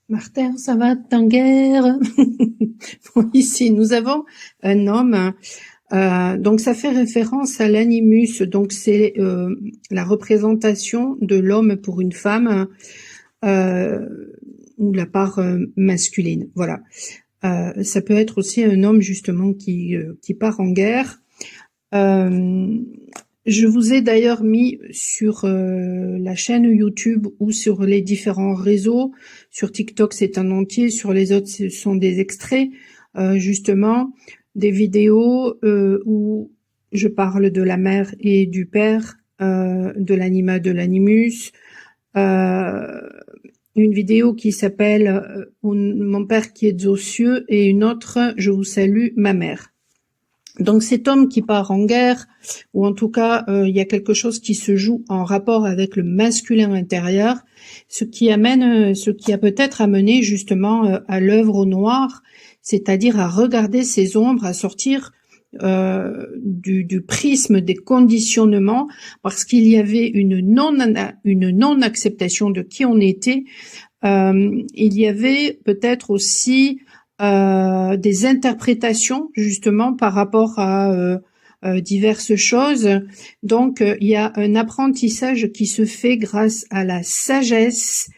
Martin, ça va, t'es en guerre? Bon, ici, nous avons un homme, donc ça fait référence à l'animus, donc c'est la représentation de l'homme pour une femme, euh, ou la part masculine, voilà. Ça peut être aussi un homme justement qui part en guerre. Euh, je vous ai d'ailleurs mis sur la chaîne YouTube ou sur les différents réseaux. Sur TikTok, c'est un entier. Sur les autres, ce sont des extraits, justement, des vidéos où je parle de la mère et du père, de l'anima, de l'animus. Euh, une vidéo qui s'appelle Mon père qui est aux cieux et une autre Je vous salue, ma mère. Donc cet homme qui part en guerre, ou en tout cas il y a quelque chose qui se joue en rapport avec le masculin intérieur, ce qui a peut-être amené justement à l'œuvre au noir, c'est-à-dire à regarder ces ombres, à sortir du prisme des conditionnements, parce qu'il y avait une non-acceptation de qui on était. Il y avait peut-être aussi des interprétations justement par rapport à diverses choses. Donc il y a un apprentissage qui se fait grâce à la sagesse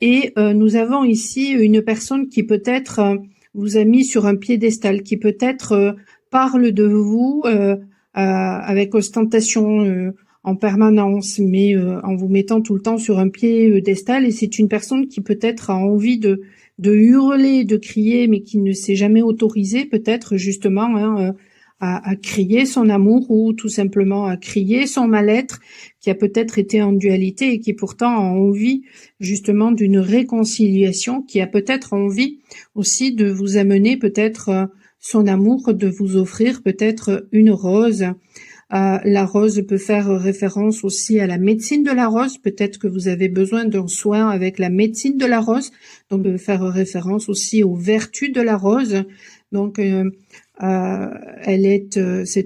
et nous avons ici une personne qui peut-être vous a mis sur un piédestal, qui peut-être parle de vous avec ostentation en permanence, mais en vous mettant tout le temps sur un piédestal. Et c'est une personne qui peut-être a envie de hurler, de crier, mais qui ne s'est jamais autorisé peut-être justement à crier son amour ou tout simplement à crier son mal-être, qui a peut-être été en dualité et qui pourtant a envie justement d'une réconciliation, qui a peut-être envie aussi de vous amener peut-être son amour, de vous offrir peut-être une rose. La rose peut faire référence aussi à la médecine de la rose. Peut-être que vous avez besoin d'un soin avec la médecine de la rose. Donc, peut faire référence aussi aux vertus de la rose. Donc, c'est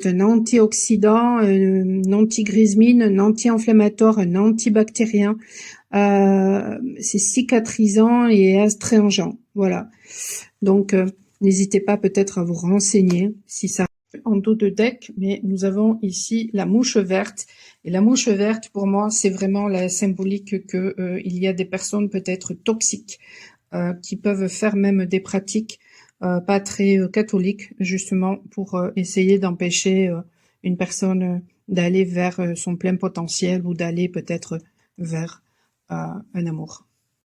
un antioxydant, un antigrismine, un anti-inflammatoire, un antibactérien. C'est cicatrisant et astringent. Voilà. Donc, n'hésitez pas peut-être à vous renseigner si ça en dos de deck, mais nous avons ici la mouche verte. Et la mouche verte, pour moi, c'est vraiment la symbolique que il y a des personnes peut-être toxiques qui peuvent faire même des pratiques pas très catholiques, justement, pour essayer d'empêcher une personne d'aller vers son plein potentiel ou d'aller peut-être vers un amour.